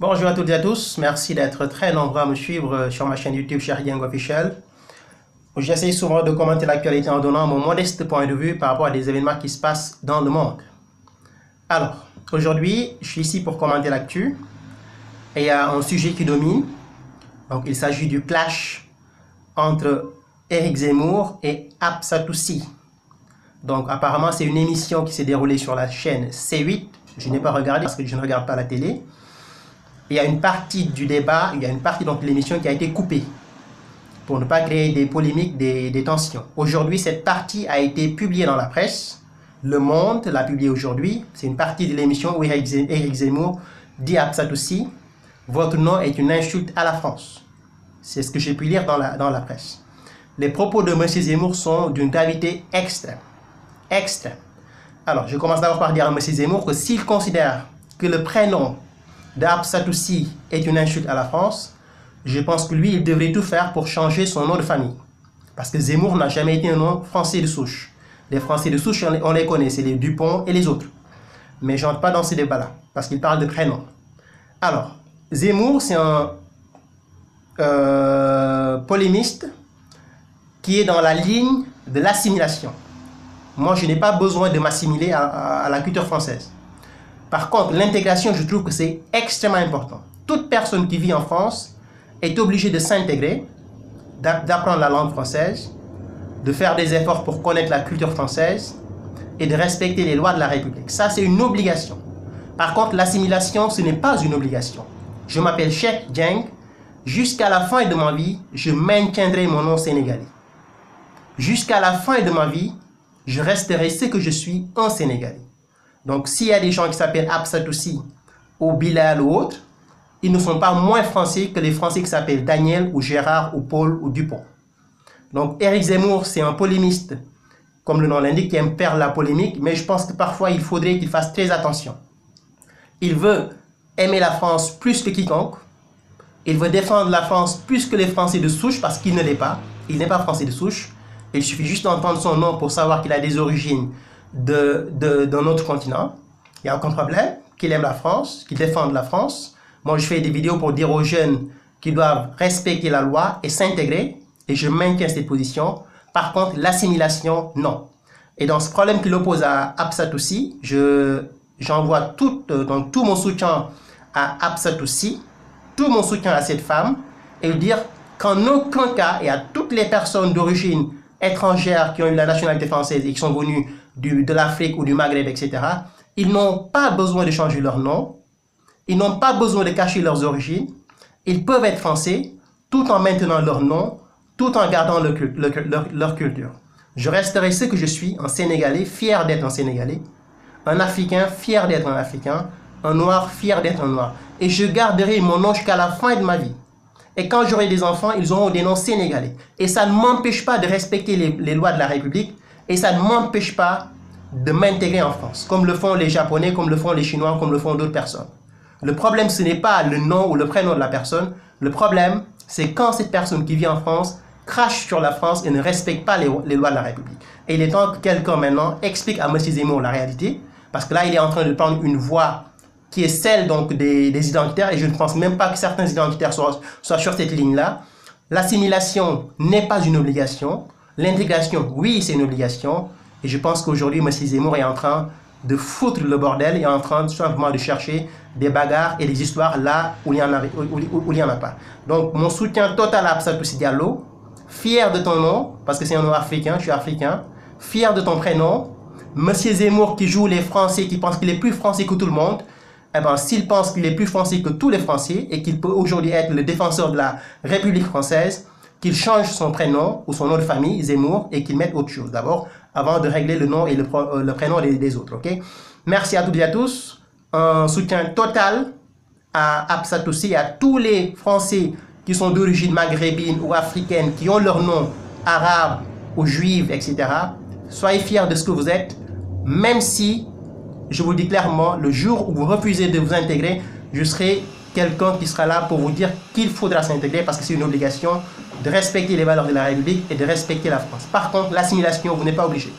Bonjour à toutes et à tous, merci d'être très nombreux à me suivre sur ma chaîne YouTube Cheikh Dieng Officiel. J'essaie souvent de commenter l'actualité en donnant mon modeste point de vue par rapport à des événements qui se passent dans le monde. Alors, aujourd'hui, je suis ici pour commenter l'actu et il y a un sujet qui domine. Donc, il s'agit du clash entre Éric Zemmour et Habsatoussi. Donc, apparemment, c'est une émission qui s'est déroulée sur la chaîne C8. Je n'ai pas regardé parce que je ne regarde pas la télé. Il y a une partie du débat, il y a une partie de l'émission qui a été coupée pour ne pas créer des polémiques, des tensions. Aujourd'hui, cette partie a été publiée dans la presse. Le Monde l'a publiée aujourd'hui. C'est une partie de l'émission où Éric Zemmour dit à Habsatoussi, votre nom est une insulte à la France. C'est ce que j'ai pu lire dans la presse. Les propos de M. Zemmour sont d'une gravité extrême. Extrême. Alors, je commence d'abord par dire à M. Zemmour que s'il considère que le prénom d'Habsatoussi est une insulte à la France, je pense que lui, il devrait tout faire pour changer son nom de famille. Parce que Zemmour n'a jamais été un nom français de souche. Les Français de souche, on les connaît, c'est les Dupont et les autres. Mais je n'entre pas dans ces débats-là, parce qu'il parle de prénom. Alors, Zemmour, c'est un polémiste qui est dans la ligne de l'assimilation. Moi, je n'ai pas besoin de m'assimiler à la culture française. Par contre, l'intégration, je trouve que c'est extrêmement important. Toute personne qui vit en France est obligée de s'intégrer, d'apprendre la langue française, de faire des efforts pour connaître la culture française et de respecter les lois de la République. Ça, c'est une obligation. Par contre, l'assimilation, ce n'est pas une obligation. Je m'appelle Cheikh Dieng. Jusqu'à la fin de ma vie, je maintiendrai mon nom sénégalais. Jusqu'à la fin de ma vie, je resterai ce que je suis, un Sénégalais. Donc, s'il y a des gens qui s'appellent Habsatoussi ou Bilal ou autres, ils ne sont pas moins français que les Français qui s'appellent Daniel ou Gérard ou Paul ou Dupont. Donc, Éric Zemmour, c'est un polémiste, comme le nom l'indique, qui aime faire la polémique, mais je pense que parfois, il faudrait qu'il fasse très attention. Il veut aimer la France plus que quiconque. Il veut défendre la France plus que les Français de souche, parce qu'il ne l'est pas. Il n'est pas français de souche. Il suffit juste d'entendre son nom pour savoir qu'il a des origines d'un autre continent. Il n'y a aucun problème, qu'il aime la France, qu'il défende la France. Moi, je fais des vidéos pour dire aux jeunes qu'ils doivent respecter la loi et s'intégrer, et je maintiens cette position. Par contre, l'assimilation, non. Et dans ce problème qui l'oppose à Habsatoussi, j'envoie tout mon soutien à Habsatoussi, tout mon soutien à cette femme, et dire qu'en aucun cas, et à toutes les personnes d'origine étrangères qui ont eu la nationalité française et qui sont venues de l'Afrique ou du Maghreb, etc., ils n'ont pas besoin de changer leur nom, ils n'ont pas besoin de cacher leurs origines, ils peuvent être français tout en maintenant leur nom, tout en gardant leur culture. Je resterai ce que je suis, un Sénégalais, fier d'être un Sénégalais, un Africain, fier d'être un Africain, un Noir, fier d'être un Noir. Et je garderai mon nom jusqu'à la fin de ma vie. Et quand j'aurai des enfants, ils auront des noms sénégalais. Et ça ne m'empêche pas de respecter les lois de la République. Et ça ne m'empêche pas de m'intégrer en France. Comme le font les Japonais, comme le font les Chinois, comme le font d'autres personnes. Le problème, ce n'est pas le nom ou le prénom de la personne. Le problème, c'est quand cette personne qui vit en France crache sur la France et ne respecte pas les lois de la République. Et il est temps que quelqu'un maintenant explique à M. Zemmour la réalité. Parce que là, il est en train de prendre une voie qui est celle donc des identitaires, et je ne pense même pas que certains identitaires soient sur cette ligne-là. L'assimilation n'est pas une obligation. L'intégration, oui, c'est une obligation. Et je pense qu'aujourd'hui, M. Zemmour est en train de foutre le bordel, et est en train tout simplement de chercher des bagarres et des histoires là où il n'y en a pas. Donc, mon soutien total à Habsatoussi Diallo, fier de ton nom, parce que c'est un nom africain, je suis africain, fier de ton prénom. M. Zemmour qui joue les Français, qui pense qu'il est plus français que tout le monde, eh bien, s'il pense qu'il est plus français que tous les Français et qu'il peut aujourd'hui être le défenseur de la République française, qu'il change son prénom ou son nom de famille, Zemmour, et qu'il mette autre chose d'abord, avant de régler le nom et le prénom des autres. Okay? Merci à toutes et à tous. Un soutien total à Habsatoussi et à tous les Français qui sont d'origine maghrébine ou africaine, qui ont leur nom arabe ou juif, etc. Soyez fiers de ce que vous êtes, même si, je vous le dis clairement, le jour où vous refusez de vous intégrer, je serai quelqu'un qui sera là pour vous dire qu'il faudra s'intégrer parce que c'est une obligation de respecter les valeurs de la République et de respecter la France. Par contre, l'assimilation, vous n'êtes pas obligé.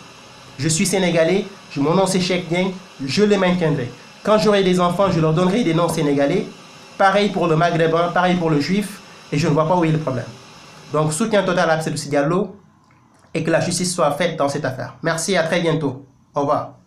Je suis sénégalais, mon nom c'est Cheikh Dieng, je le maintiendrai. Quand j'aurai des enfants, je leur donnerai des noms sénégalais pareil pour le maghrébin, pareil pour le juif, et je ne vois pas où est le problème. Donc, soutien total à Abdou Diallo et que la justice soit faite dans cette affaire. Merci, à très bientôt. Au revoir.